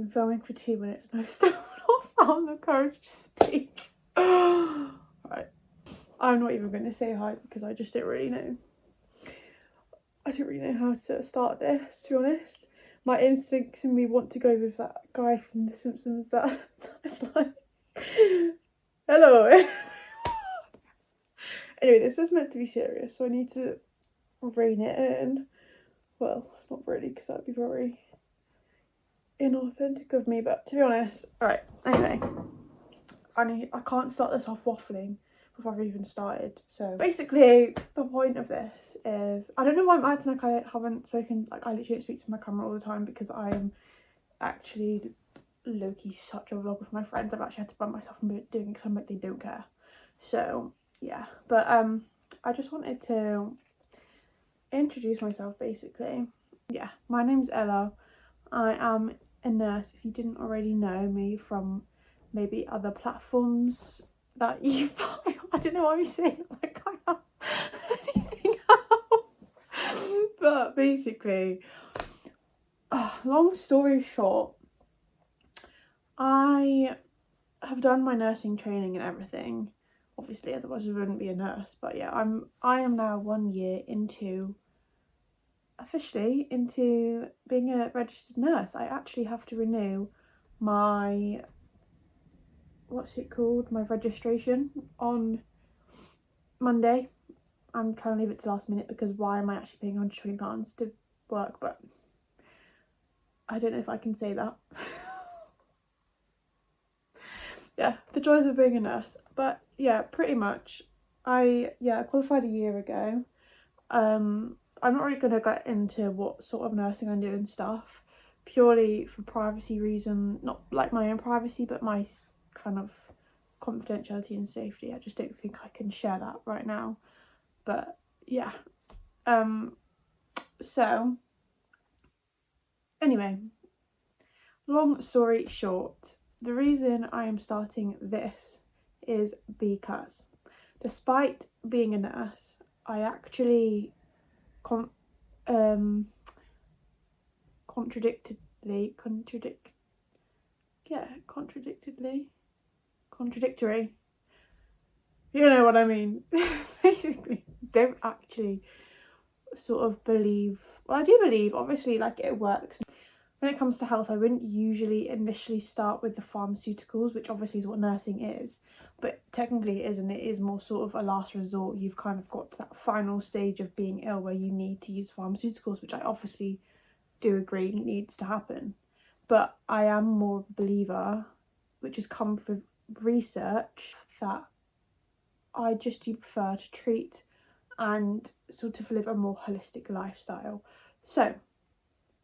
been filming for 2 minutes and I've still not found the courage to speak. Right, I'm not even going to say hi because I just don't really know. I don't really know how to start this, to be honest. My instincts in me want to go with that guy from The Simpsons that it's like, hello. Anyway, this is meant to be serious, so I need to rein it in. Well, not really, because that'd be very inauthentic of me, but to be honest, alright, anyway, I can't start this off waffling before I've even started. So basically, the point of this is, I don't know why I'm acting like I haven't spoken, like I literally don't speak to my camera all the time, because I'm actually low-key such a vlogger for my friends. I've actually had to ban myself from doing it because I'm like, they don't care. So yeah, but I just wanted to introduce myself basically. Yeah, my name's Ella. I am a nurse, if you didn't already know me from maybe other platforms that you I don't know why I'm saying it like I have anything else. But basically, long story short, I have done my nursing training and everything. Obviously, otherwise I wouldn't be a nurse. But yeah, I am now 1 year into, officially into being a registered nurse. I actually have to renew my, what's it called, my registration on Monday. I'm trying to leave it to last minute because why am I actually paying £120 to work? But I don't know if I can say that. Yeah, the joys of being a nurse. But yeah, pretty much I qualified a year ago. I'm not really going to get into what sort of nursing I do and stuff, purely for privacy reason, not like my own privacy, but my kind of confidentiality and safety. I just don't think I can share that right now. But yeah, so anyway, long story short, the reason I am starting this is because despite being a nurse, I actually contradictory, you know what I mean. Basically, don't actually sort of believe, well, I do believe obviously like it works. When it comes to health, I wouldn't usually initially start with the pharmaceuticals, which obviously is what nursing is, but technically it isn't. It is more sort of a last resort. You've kind of got to that final stage of being ill where you need to use pharmaceuticals, which I obviously do agree needs to happen. But I am more of a believer, which has come from research, that I just do prefer to treat and sort of live a more holistic lifestyle. So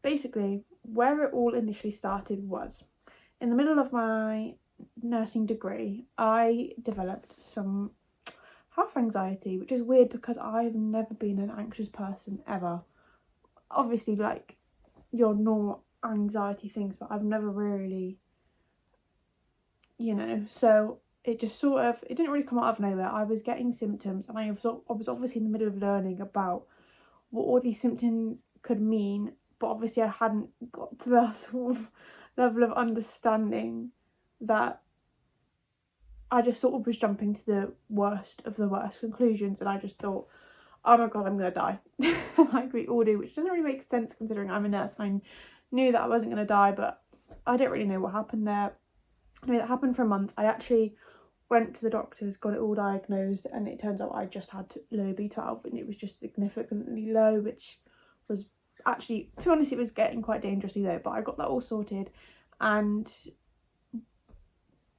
basically, where it all initially started was in the middle of my nursing degree, I developed some health anxiety, which is weird because I've never been an anxious person ever. Obviously, like your normal anxiety things, but I've never really, you know, so it just sort of, it didn't really come out of nowhere. I was getting symptoms and I was obviously in the middle of learning about what all these symptoms could mean, but obviously I hadn't got to that sort of level of understanding that I just sort of was jumping to the worst of the worst conclusions, and I just thought, oh my god, I'm gonna die. Like we all do, which doesn't really make sense considering I'm a nurse and I knew that I wasn't gonna die, but I don't really know what happened there. Anyway, that happened for a month. I actually went to the doctors, got it all diagnosed, and it turns out I just had low B12 and it was just significantly low, which was actually, to be honest, it was getting quite dangerously low, but I got that all sorted. And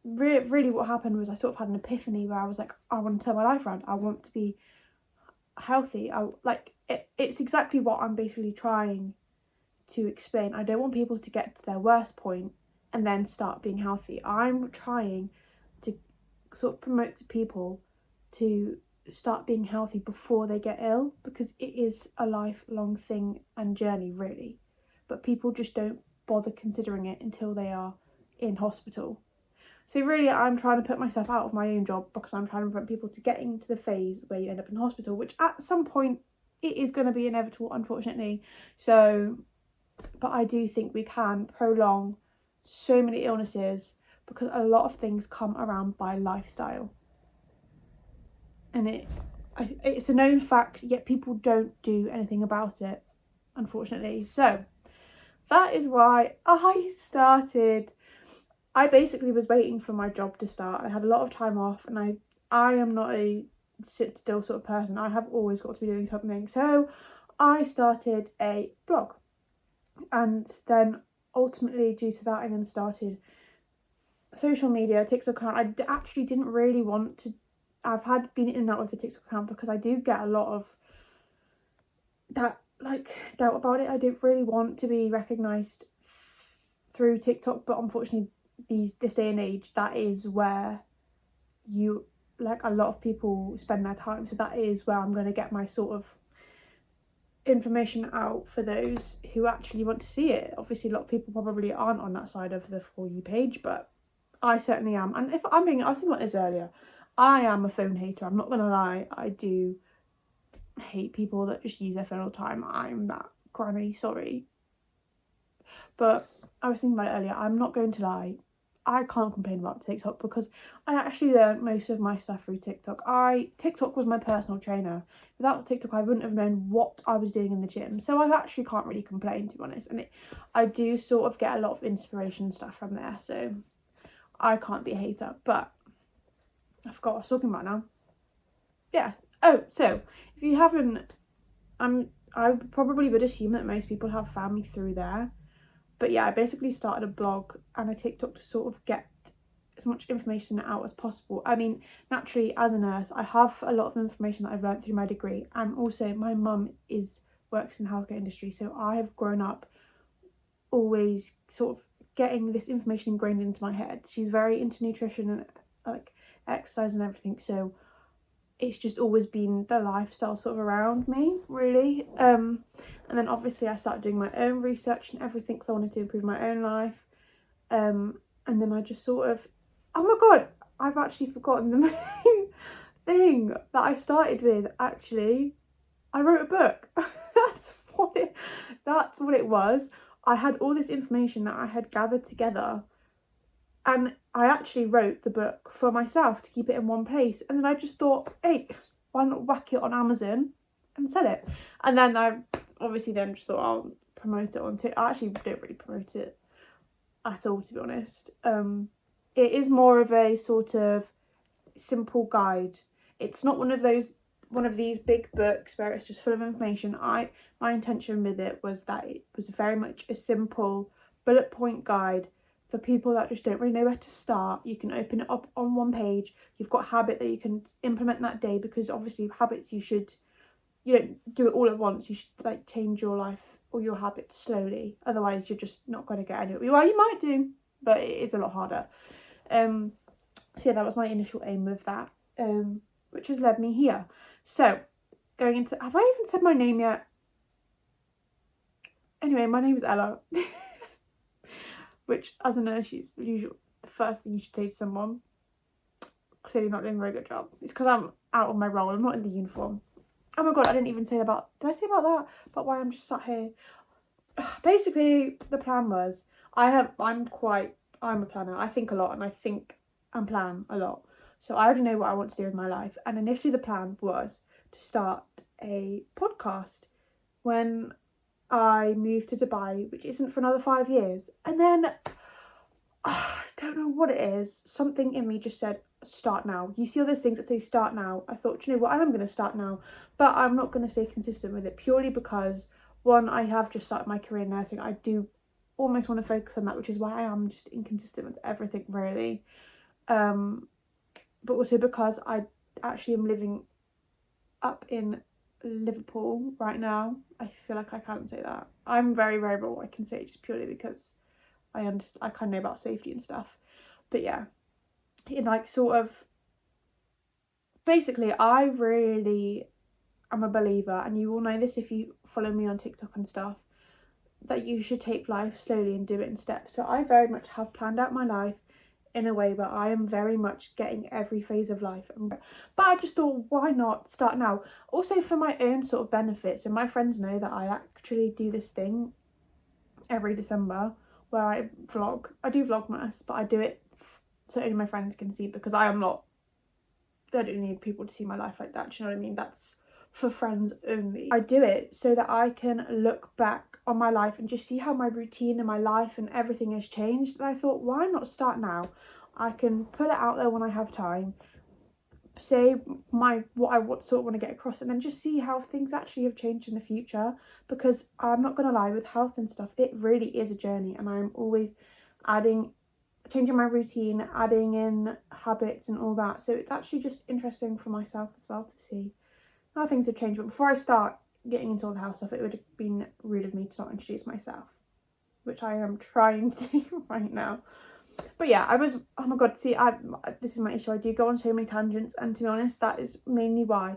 really what happened was I sort of had an epiphany where I was like, I want to turn my life around. I want to be healthy. It's exactly what I'm basically trying to explain. I don't want people to get to their worst point and then start being healthy. I'm trying to sort of promote to people to start being healthy before they get ill, because it is a lifelong thing and journey really, but people just don't bother considering it until they are in hospital. So really I'm trying to put myself out of my own job because I'm trying to prevent people to getting to the phase where you end up in hospital, which at some point it is going to be inevitable, unfortunately. So, but I do think we can prolong so many illnesses because a lot of things come around by lifestyle. And it's a known fact, yet people don't do anything about it, unfortunately. So that is why I basically was waiting for my job to start. I had a lot of time off, and I am not a sit still sort of person. I have always got to be doing something. So I started a blog, and then ultimately due to that I then started social media, TikTok account. I actually didn't really want to. I've been in and out with the TikTok account because I do get a lot of that like doubt about it. I don't really want to be recognised through TikTok, but unfortunately this day and age, that is where you like a lot of people spend their time. So that is where I'm going to get my sort of information out for those who actually want to see it. Obviously a lot of people probably aren't on that side of the For You page, but I certainly am. And if I was thinking about this earlier, I am a phone hater. I'm not going to lie. I do hate people that just use their phone all the time. I'm that granny, sorry. But I was thinking about it earlier. I'm not going to lie. I can't complain about TikTok because I actually learned most of my stuff through TikTok. TikTok was my personal trainer. Without TikTok, I wouldn't have known what I was doing in the gym. So I actually can't really complain, to be honest. And I do sort of get a lot of inspiration stuff from there. So I can't be a hater. But I forgot what I was talking about now. Yeah. Oh, so if you haven't, I probably would assume that most people have found me through there. But yeah, I basically started a blog and a TikTok to sort of get as much information out as possible. I mean, naturally, as a nurse, I have a lot of information that I've learned through my degree. And also, my mum works in the healthcare industry. So I have grown up always sort of getting this information ingrained into my head. She's very into nutrition and like exercise and everything. So it's just always been the lifestyle sort of around me, really. And then obviously I started doing my own research and everything because I wanted to improve my own life. And then I just sort of, oh my god, I've actually forgotten the main thing that I started with. Actually, I wrote a book. That's what it was. I had all this information that I had gathered together, and I actually wrote the book for myself to keep it in one place. And then I just thought, hey, why not whack it on Amazon and sell it? And then I obviously then just thought I'll promote it on TikTok. I actually don't really promote it at all, to be honest. It is more of a sort of simple guide. It's not one of these big books where it's just full of information. My intention with it was that it was very much a simple bullet point guide for people that just don't really know where to start. You can open it up on one page. You've got a habit that you can implement that day, because obviously habits you don't do it all at once. You should like change your life or your habits slowly. Otherwise you're just not going to get anywhere. Well, you might do, but it is a lot harder. So yeah, that was my initial aim with that, which has led me here. So going into, have I even said my name yet? Anyway, my name is Ella. Which, as a nurse, is usually the first thing you should say to someone. Clearly not doing a very good job. It's because I'm out of my role. I'm not in the uniform. Oh my god, I didn't even say about... Did I say about that? About why I'm just sat here? Basically, the plan was... I'm a planner. I think a lot, and I think and plan a lot. So I already know what I want to do with my life. And initially the plan was to start a podcast when I moved to Dubai, which isn't for another 5 years. And then, I don't know what it is, something in me just said, start now. You see all those things that say start now. I thought, you know what, I am going to start now, but I'm not going to stay consistent with it, purely because, one, I have just started my career in nursing. I do almost want to focus on that, which is why I am just inconsistent with everything, really. But also because I actually am living up in Liverpool right now. I feel like I can't say that. I'm very rarely I can say it, just purely because I kind of know about safety and stuff. But yeah, in like sort of, basically I really am a believer, and you all know this if you follow me on TikTok and stuff, that you should take life slowly and do it in steps. So I very much have planned out my life in a way where I am very much getting every phase of life. But I just thought, why not start now? Also for my own sort of benefits, and my friends know that I actually do this thing every December where I vlog. I do Vlogmas, but I do it so only my friends can see, because I don't need people to see my life like that, do you know what I mean? That's for friends only. I do it so that I can look back on my life and just see how my routine and my life and everything has changed. And I thought, why not start now? I can put it out there when I have time, say what I want to get across, and then just see how things actually have changed in the future. Because I'm not gonna lie, with health and stuff, it really is a journey, and I'm always changing my routine, adding in habits and all that. So it's actually just interesting for myself as well to see how things have changed. But before I start getting into all the house stuff, it would have been rude of me to not introduce myself, which I am trying to do right now. But yeah, oh my god, see, this is my issue. I do go on so many tangents, and to be honest, that is mainly why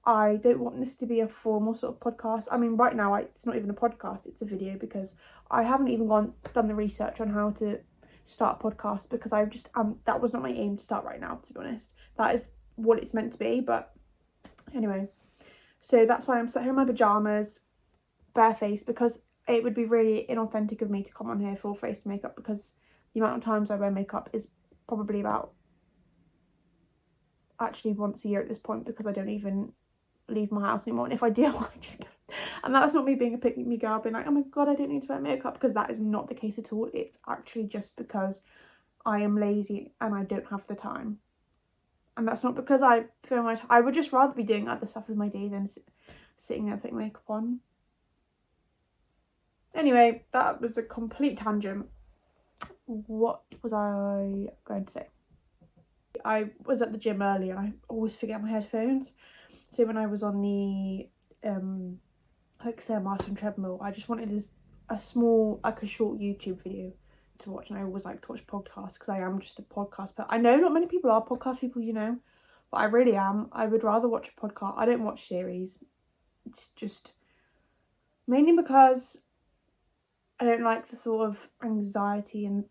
I don't want this to be a formal sort of podcast. I mean, right now, it's not even a podcast, it's a video, because I haven't even done the research on how to start a podcast, because I just, that was not my aim to start right now, to be honest. That is what it's meant to be, but anyway. So that's why I'm sat here in my pyjamas, barefaced, because it would be really inauthentic of me to come on here full face makeup, because the amount of times I wear makeup is probably about actually once a year at this point, because I don't even leave my house anymore. And if I do, I just go. And that's not me being a pick-me girl being like, oh my god, I don't need to wear makeup, because that is not the case at all. It's actually just because I am lazy and I don't have the time. And that's not because I feel I would just rather be doing other stuff with my day than sitting there putting makeup on. Anyway, that was a complete tangent. What was I going to say? I was at the gym earlier and I always forget my headphones. So when I was on the like Stairmaster treadmill, I just wanted a small, like a short YouTube video to watch, and I always like to watch podcasts because I am just a podcast. But I know not many people are podcast people, you know, but I really am. I would rather watch a podcast. I don't watch series. It's just mainly because I don't like the sort of anxiety and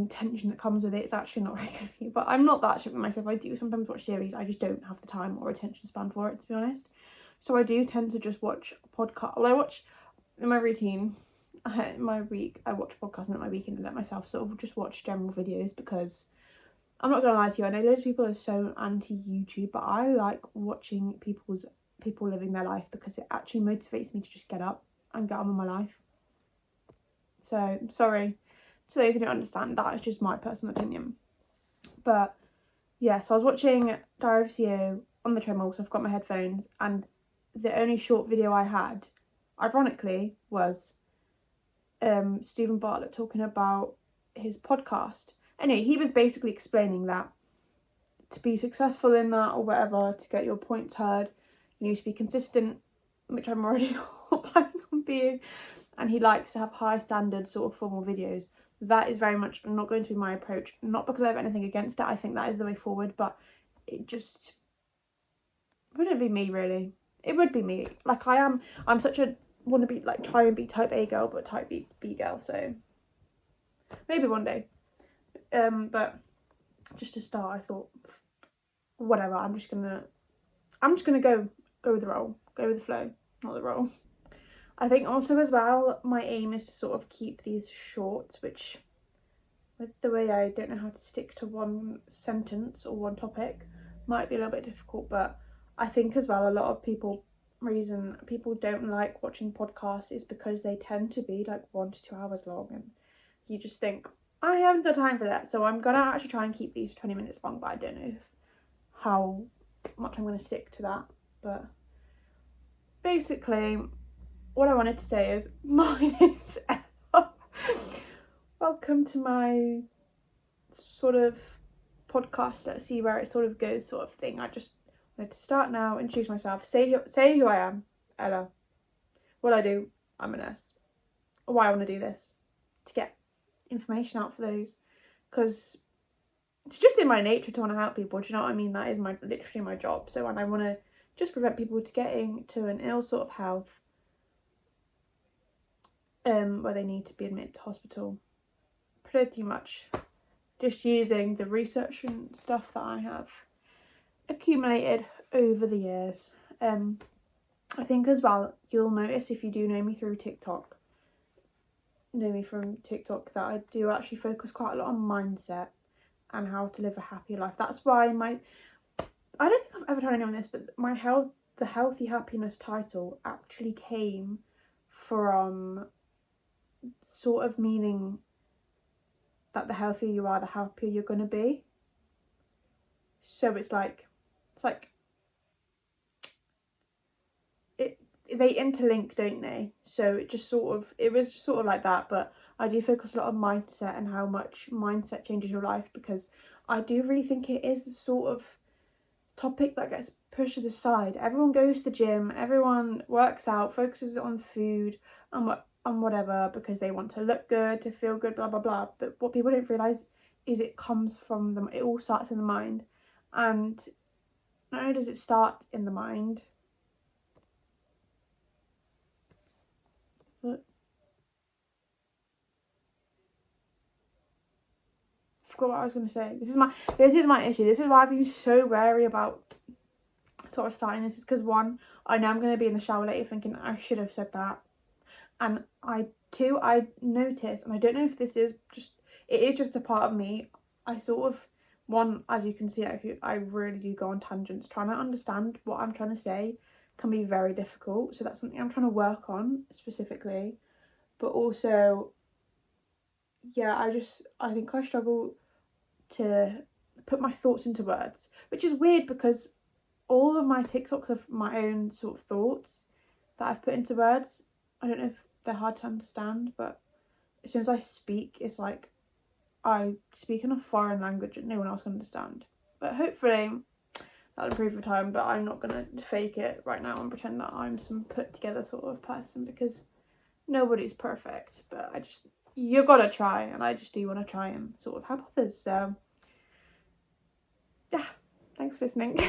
tension that comes with it. It's actually not very good for you. But I'm not that shit with myself. I do sometimes watch series. I just don't have the time or attention span for it, to be honest. So I do tend to just watch a podcast. Well, I watch in my routine. In my week, I watch podcasts, and at my weekend I let myself sort of just watch general videos, because I'm not gonna lie to you, I know loads of people are so anti-YouTube, but I like watching people living their life, because it actually motivates me to just get up and get on with my life. So sorry to those who don't understand, that is just my personal opinion. But yeah, so I was watching Diary of a CEO on the treadmill, so I've got my headphones, and the only short video I had, ironically, was Stephen Bartlett talking about his podcast. Anyway, he was basically explaining that to be successful in that or whatever, to get your points heard, you need to be consistent, which I'm already not planning on being, and he likes to have high standard sort of formal videos. That is very much not going to be my approach, not because I have anything against it. I think that is the way forward, but it just wouldn't be me, really. It would be me. Like, I'm such a want to be like, try and be type A girl, but type B girl, so maybe one day. But just to start, I thought, whatever, I'm just gonna go with the roll, go with the flow, not the roll. I think also as well, my aim is to sort of keep these short, which with the way I don't know how to stick to one sentence or one topic might be a little bit difficult. But I think as well, a lot of reason people don't like watching podcasts is because they tend to be like 1 to 2 hours long, and you just think, I haven't got time for that. So I'm gonna actually try and keep these 20 minutes long, but I don't know how much I'm gonna stick to that. But basically, what I wanted to say is, my name's Ella. Welcome to my sort of podcast. Let's see where it sort of goes, sort of thing. I just wanted to start now, introduce myself, say who I am, Ella. What I do, I'm a nurse. Why I want to do this, to get information out for those, because it's just in my nature to want to help people. Do you know what I mean? That is literally my job. So, and I want to just prevent people to getting to an ill sort of health, where they need to be admitted to hospital. Pretty much just using the research and stuff that I have accumulated over the years. I think as well, you'll notice if you do know me through TikTok, know me from TikTok that I do actually focus quite a lot on mindset and how to live a happy life. That's why I don't think I've ever told anyone this, but the Healthy Happiness title actually came from sort of meaning that the healthier you are, the happier you're going to be. So it's like they interlink, don't they? So it was just sort of like that. But I do focus a lot on mindset and how much mindset changes your life, because I do really think it is the sort of topic that gets pushed to the side. Everyone goes to the gym, everyone works out, focuses on food and whatever, because they want to look good, to feel good, blah blah blah. But what people don't realise is it comes from them. It all starts in the mind. And not only does it start in the mind, but I forgot what I was going to say. This is my issue. This is why I've been so wary about sort of starting this. Is because, one, I know I'm going to be in the shower later thinking I should have said that, and I notice, and I don't know if this is just, it is just a part of me, I sort of, one, as you can see, I really do go on tangents. Trying to understand what I'm trying to say can be very difficult. So that's something I'm trying to work on specifically. But also, yeah, I think I struggle to put my thoughts into words, which is weird because all of my TikToks are my own sort of thoughts that I've put into words. I don't know if they're hard to understand, but as soon as I speak, it's like I speak in a foreign language that no one else can understand. But hopefully that'll improve with time. But I'm not gonna fake it right now and pretend that I'm some put together sort of person, because nobody's perfect. But you gotta try, and I just do want to try and sort of help others. So yeah, thanks for listening.